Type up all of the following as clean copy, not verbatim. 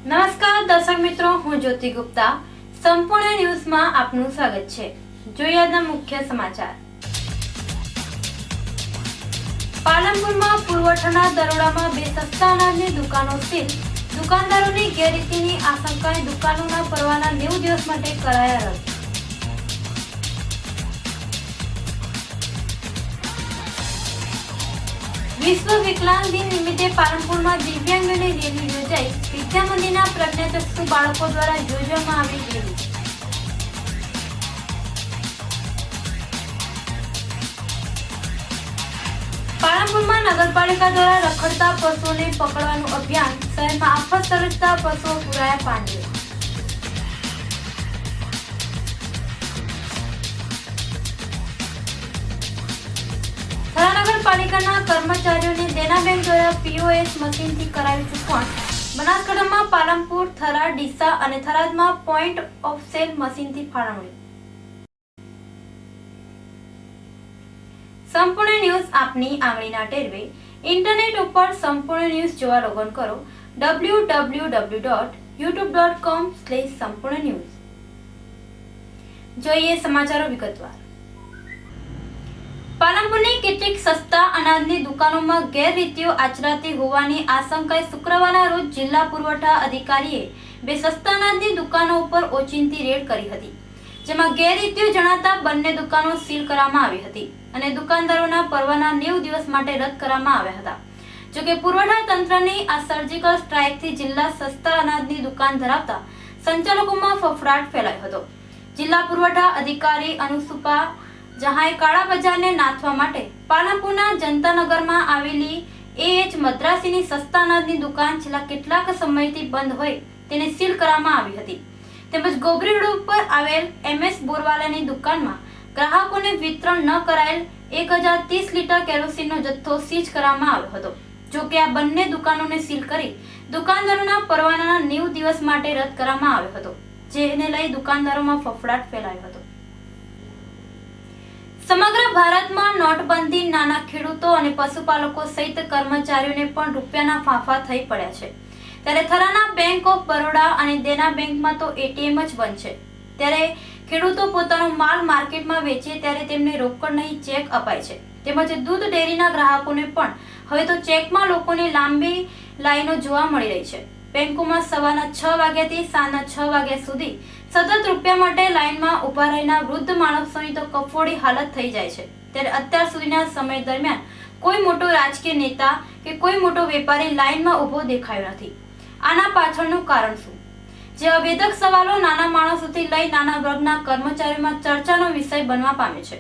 નમસ્કાર દર્શક મિત્રો, હું જ્યોતિ ગુપ્તા. સંપૂર્ણ ન્યૂઝમાં આપનું સ્વાગત છે. જોઈએ આજના મુખ્ય સમાચાર. પાલનપુરમાં પુરવઠાના દરોડામાં 2 સસ્તા અનાજની દુકાનો સીલ. દુકાનદારોની ગેરરીતિની આશંકાએ દુકાનોના પરવાના 90 દિવસ માટે કરાયા રદ. વિશ્વ વિકલાંગ દિન નિમિત્તે પાલનપુરમાં દિવ્યાંગોની રેલી યોજાઈ. વિદ્યા મંદિરના પ્રજ્ઞાચક્ષુ બાળકો દ્વારા યોજવામાં આવી રેલી. પાલનપુરમાં નગરપાલિકા દ્વારા રખડતા પશુઓને પકડવાનું અભિયાન. શહેરમાં આફત સર્જતા પશુઓ પુરાયા પાંજરે. નગરપાલિકાના કર્મચારીઓને દેના બેંક દ્વારા POS મશીનથી કરાવી ચૂકવણ. બનાસકાંઠામાં પાલનપુર, થરાદ, ડીસા અને થરાદમાં પોઈન્ટ ઓફ સેલ મશીનથી ફાળવણી. સંપૂર્ણ ન્યૂઝ આપની આંગળીના ટેરવે. ઇન્ટરનેટ ઉપર સંપૂર્ણ ન્યૂઝ જોવા લોગિન કરો www.youtube.com/સંપૂર્ણ ન્યૂઝ. જોઈએ સમાચારો વિગતવાર. પાલનપુરની કેટલીક સસ્તા અનાજની દુકાનોમાં ગેરરીતિઓ આચરાતી હોવાની આશંકાએ શુક્રવારના રોજ જિલ્લા પુરવઠા અધિકારીએ 2 સસ્તા અનાજની દુકાનો ઉપર ઓચિંતી રેડ કરી હતી, જેમાં ગેરરીતિઓ જણાતા બંને દુકાનો સીલ કરવામાં આવી હતી અને દુકાનદારોના પરવાના 90 દિવસ માટે રદ કરવામાં આવ્યા હતા. જોકે પુરવઠા તંત્રની આ સર્જિકલ સ્ટ્રાઇકથી જિલ્લા સસ્તા અનાજની દુકાન ધરાવતા સંચાલકોમાં ફફડાટ ફેલાયો હતો. જિલ્લા પુરવઠા અધિકારી અનુસુપા જહાએ કાળા બજારને નાથવા માટે પાલનપુરના જનતાનગરમાં આવેલી AH મદ્રાસીની સસ્તા અનાજની દુકાન છેલ્લા કેટલાક સમયથી બંધ હોય તેને સીલ કરવામાં આવી હતી. તેમજ ગોબરી રોડ ઉપર આવેલ MS બોરવાલાની દુકાનમાં ગ્રાહકોને વિતરણ ન કરાયેલ 1030 લીટર કેરોસીનનો જથ્થો સીઝ કરવામાં આવ્યો હતો. જોકે આ બંને દુકાનોને સીલ કરી દુકાનદારોના પરવાનાના 90 દિવસ માટે રદ કરવામાં આવ્યો હતો, જેને લઈ દુકાનદારોમાં ફફડાટ ફેલાયો હતો. સમગ્ર ભારતમાં નોટબંધી નાના ખેડૂતો અને પશુપાલકો સહિત કર્મચારીઓને પણ રૂપિયાના ફાંફા થઈ પડ્યા છે. ત્યારે થરાના બેંક ઓફ બરોડા અને દેના બેંકમાં તો ATM જ બંધ છે. ત્યારે ખેડૂતો પોતાનો માલ માર્કેટમાં વેચે ત્યારે તેમને રોકડ નહીં ચેક અપાય છે. તેમજ દૂધ ડેરીના ગ્રાહકોને પણ હવે તો ચેકમાં લોકોની લાંબી લાઈનો જોવા મળી રહી છે. બેંકોમાં સવારના 6 વાગ્યાથી સાંજના 6 વાગ્યા સુધી સતત રૂપિયા માટે લાઈનમાં ઉભા રહેલા વૃદ્ધ માણસોની તો કફોડી હાલત થઈ જાય છે. ત્યારે અત્યાર સુધીના સમય દરમિયાન કોઈ મોટો રાજકીય નેતા કે કોઈ મોટો વેપારી લાઈનમાં ઉભો દેખાયો નથી. આના પાછળનું કારણ શું? જેવા વેધક સવાલો નાના માણસોથી લઈ નાના વર્ગના કર્મચારીઓમાં ચર્ચાનો વિષય બનવા પામ્યો છે.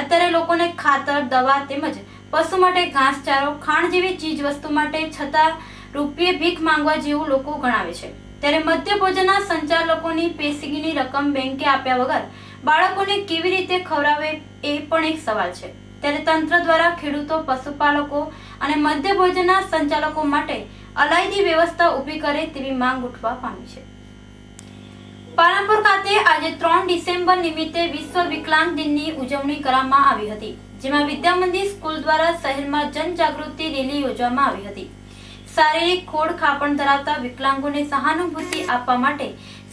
અત્યારે લોકોને ખાતર, દવા તેમજ પશુ માટે ઘાસચારો, ખાંડ જેવી ચીજ વસ્તુ માટે છતાં રૂપિયે ભીખ માંગવા જેવું લોકો ગણાવે છે. ત્યારે મધ્ય ભોજનના સંચાલકોની પેશગીની રકમ બેંકે આપ્યા વગર બાળકોને કેવી રીતે ખવડાવે એ પણ એક સવાલ છે. ત્યારે તંત્ર દ્વારા ખેડૂતો, પશુપાલકો અને મધ્ય ભોજનના સંચાલકો માટે અલાયદી વ્યવસ્થા ઊભી કરે તેવી માંગ ઉઠવા પામી છે. પાલનપુર ખાતે આજે 3 ડિસેમ્બર નિમિત્તે વિશ્વ વિકલાંગ દિનની ઉજવણી કરવામાં આવી હતી, જેમાં વિદ્યા મંદિર સ્કૂલ દ્વારા શહેરમાં જનજાગૃતિ રેલી યોજવામાં આવી હતી. શારીરિક ખોડ ખાપણ ધરાવતા વિકલાંગોને સહાનુભૂતિ આપવા માટે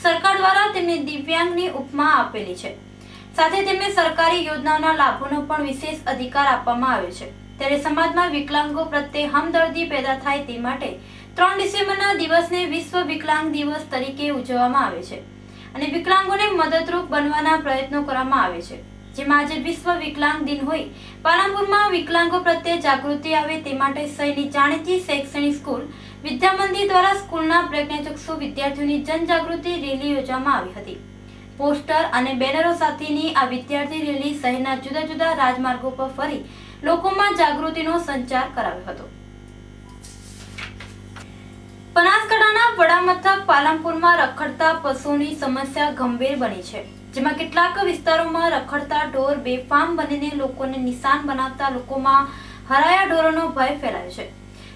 સરકાર દ્વારા તેમને દિવ્યાંગની ઉપમા આપેલી છે. સાથે તેમને સરકારી યોજનાઓના લાભોનો પણ વિશેષ અધિકાર આપવામાં આવ્યો છે. ત્યારે સમાજમાં વિકલાંગો પ્રત્યે હમદર્દી પેદા થાય તે માટે 3 ડિસેમ્બરના દિવસને વિશ્વ વિકલાંગ દિવસ તરીકે ઉજવવામાં આવે છે અને વિકલાંગોને મદદરૂપ બનવાના પ્રયત્નો કરવામાં આવે છે. જેમાં આજે વિશ્વ વિકલાંગ દિન હોય પાલનપુરમાં વિકલાંગો પ્રત્યે જાગૃતિ આવે તે માટે શહેરની જાણીતી શૈક્ષણિક સ્કૂલ વિદ્યા મંદિર દ્વારા સ્કૂલના પ્રજ્ઞાચક્ષુ વિદ્યાર્થીઓની જનજાગૃતિ રેલી યોજવામાં આવી હતી. પોસ્ટર અને બેનરો સાથેની આ વિદ્યાર્થી રેલી શહેરના જુદા જુદા રાજમાર્ગો પર ફરી લોકોમાં જાગૃતિનો સંચાર કરાવ્યો હતો. બનાસકાંઠાના વડામથક પાલનપુરમાં રખડતા પશુઓની સમસ્યા ગંભીર બની છે, જેમાં કેટલાક વિસ્તારોમાં રખડતા ઢોર બેફામ બનીને લોકોને નિશાન બનાવતા લોકોમાં હરાયા ઢોરોનો ભય ફેલાયો છે.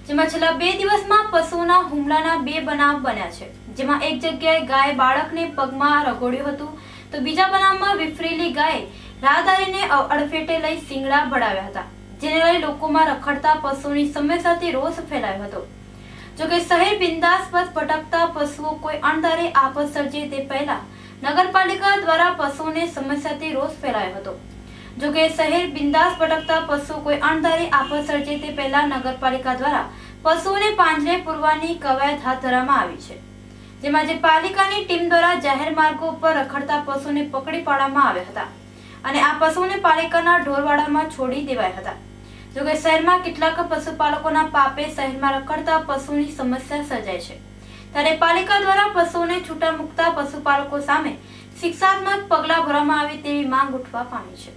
જેમાં છેલ્લા 2 દિવસમાં પશુઓના હુમલાના 2 બનાવ બન્યા છે, જેમાં એક જગ્યાએ ગાય બાળકને પગમાં રગોડ્યું હતું તો બીજા બનાવમાં વિફરેલી ગાય રાહદારીને અડફેટે લઈ શિંગડા ભડાવ્યા હતા, જેને લઈ લોકોમાં રખડતા પશુઓની સમસ્યાથી રોષ ફેલાયો હતો. જોકે શહેર બિંદાસપત ભટકતા પશુઓ કોઈ અણધારી આફત સર્જે તે પહેલા નગરપાલિકા દ્વારા પશુઓને સમસ્યાથી રોષ ફેલાયો હતો। જોકે શહેર બિંદાસ ભટકતા પશુઓ કોઈ અણધારી આફત સર્જે તે પહેલા નગરપાલિકા દ્વારા પશુઓને પાંજરે પૂરવાની કવાયત હાથ ધરવામાં આવી છે, જેમાં જે પાલિકાની ટીમ દ્વારા જાહેર માર્ગો ઉપર રખડતા પશુઓને પકડી પાડવામાં આવ્યા હતા અને આ પશુઓને પાલિકાના ઢોરવાડામાં છોડી દેવાયા હતા। જોકે શહેરમાં કેટલાક પશુપાલકોના પાપે શહેરમાં રખડતા પશુની સમસ્યા સર્જાય છે, ત્યારે પાલિકા દ્વારા પશુઓને છૂટા મૂકતા પશુપાલકો સામે શિક્ષાત્મક પગલાં ભરવામાં આવે તેવી માંગ ઉઠવા પામી છે।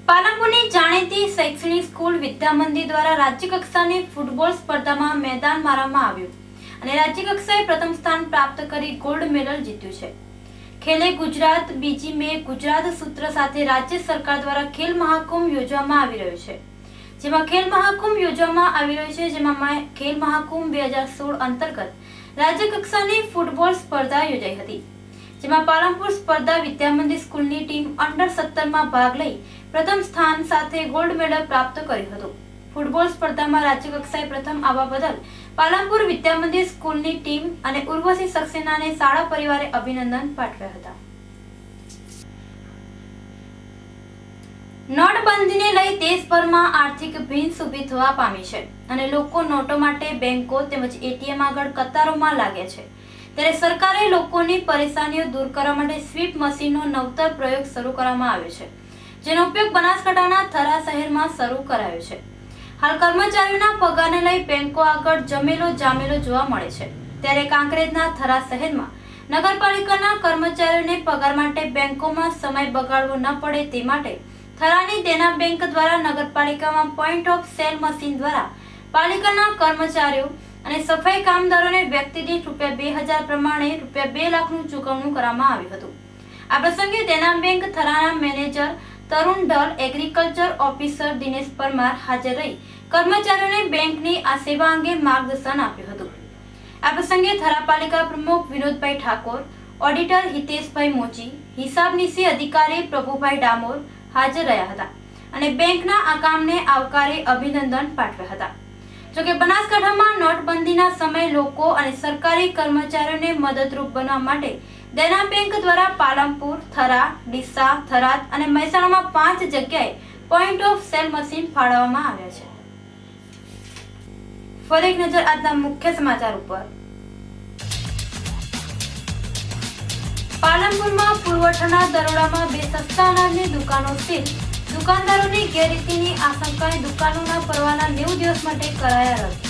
પાલનપુરની જાણીતી શૈક્ષણિક સ્કૂલ વિદ્યા મંદિર દ્વારા રાજ્ય કક્ષાની ફૂટબોલ સ્પર્ધામાં મેદાન મારવામાં આવ્યું અને રાજ્ય કક્ષાએ પ્રથમ સ્થાન પ્રાપ્ત કરી ગોલ્ડ મેડલ જીત્યું છે। ખેલે ગુજરાત બીજી મે ગુજરાત સૂત્ર સાથે રાજ્ય સરકાર દ્વારા ખેલ મહાકુંભ યોજવામાં આવી રહ્યો છે, જેમાં ખેલ મહાકુંભ યોજવામાં આવી રહ્યો છે, જેમાં ખેલ મહાકુંભ 2016 અંતર્ગત રાજ્ય કક્ષાની ફૂટબોલ સ્પર્ધા યોજાઈ હતી, જેમાં પાલનપુર સ્પર્ધા વિદ્યા મંદિર સ્કૂલની ટીમ અંડર 17 માં ભાગ લઈ પ્રથમ સ્થાન સાથે ગોલ્ડ મેડલ પ્રાપ્ત કર્યું હતું। ફૂટબોલ સ્પર્ધામાં રાજ્ય કક્ષાએ પ્રથમ આવવા બદલ પાલનપુર વિદ્યા મંદિર સ્કૂલની ટીમ અને ઉર્વશી સક્સેનાને શાળા પરિવારે અભિનંદન પાઠવ્યા હતા। નોટબંધીને લઈ દેશભરમાં આર્થિક ભીંસ ઊભી થવા પામી છે અને લોકો નોટો માટે બેંકો તેમજ એટીએમ આગળ કતારોમાં લાગ્યા છે, ત્યારે સરકારે લોકોની પરેશાનીઓ દૂર કરવા માટે સ્વીપ મશીનનો નવતર પ્રયોગ શરૂ કરવામાં આવ્યો છે, જેનો ઉપયોગ બનાસકાંઠાના થરા શહેરમાં શરૂ કરાયો છે। હાલ કર્મચારીઓના પગારને લઈ બેંકો આગળ જમેલો જામેલો જોવા મળે છે, ત્યારે કાંકરેજના થરા શહેરમાં નગરપાલિકાના કર્મચારીઓને પગાર માટે બેંકોમાં સમય બગાડવો ન પડે તે માટે થરાની દેના બેંક દ્વારા નગરપાલિકામાં પોઈન્ટ ઓફ સેલ મશીન દ્વારા પાલિકાના કર્મચારીઓ અને સફાઈ કામદારોને વ્યક્તિ દીઠ ₹2000 પ્રમાણે ₹2 લાખનું ચૂકવણું કરવામાં આવ્યું હતું। આ પ્રસંગે દેના બેંક થરાના મેનેજર તરુણ ઢલ, એગ્રીકલ્ચર ઓફિસર દિનેશ પરમાર હાજર રહી કર્મચારીઓને બેંકની આ સેવા અંગે માર્ગદર્શન આપ્યું હતું। આ પ્રસંગે થરા પાલિકા પ્રમુખ વિનોદભાઈ ઠાકોર, ઓડિટર હિતેશભાઈ મોચી, હિસાબનીસી અધિકારી પ્રભુભાઈ ડામોર હાજર રહ્યા હતા અને બેંકના આ કામને આવકારી અભિનંદન પાઠવ્યા હતા। જોકે બનાસકાંઠામાં નોટબંધીના સમયે લોકો અને સરકારી કર્મચારીઓને મદદરૂપ બનવા માટે દેના બેંક દ્વારા પાલનપુર, થરા, ડીસા, થરાદ અને મહેસાણામાં 5 જગ્યાએ પોઈન્ટ ઓફ સેલ મશીન ફાળવવામાં આવ્યા છે। ફરી એક નજર આજના મુખ્ય સમાચાર ઉપર। પાલનપુરમાં પુરવઠાના દરોડામાં 2 સસ્તા અનાજની દુકાનો સીલ, દુકાનદારોની ગેરરીતિની આશંકાએ દુકાનોના પરવાના 90 દિવસ માટે કરાયા રદ।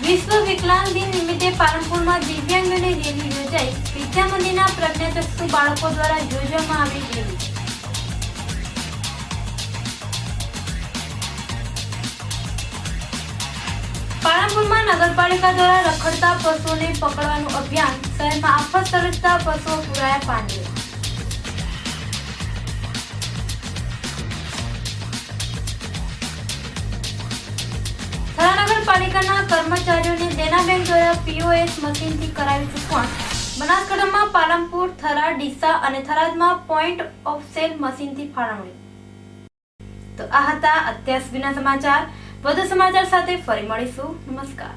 વિશ્વ વિકલાંગ દિન નિમિત્તે પાલનપુરમાં દિવ્યાંગોની રેલી યોજાઈ। વિદ્યા મંદિરના પ્રજ્ઞાચક્ષુ બાળકો દ્વારા યોજવામાં આવી રેલી। પાલનપુરમાં નગરપાલિકા દ્વારા રખડતા પશુઓને પકડવાનું અભિયાન, શહેરમાં આફત સર્જતા પશુઓ પુરાયા પાંજરે। થરા નગરપાલિકાના કર્મચારીઓને દેના બેંક દ્વારા પીઓએસ મશીનથી કરાવી ચૂકવણ। બનાસકાંઠામાં પાલનપુર, થરા, ડીસા અને થરાદમાં પોઈન્ટ ઓફ સેલ મશીનથી ફાળવણી। તો આ હતા અત્યાર સુધીના સમાચાર। વધુ સમાચાર સાથે ફરી મળીશું। નમસ્કાર।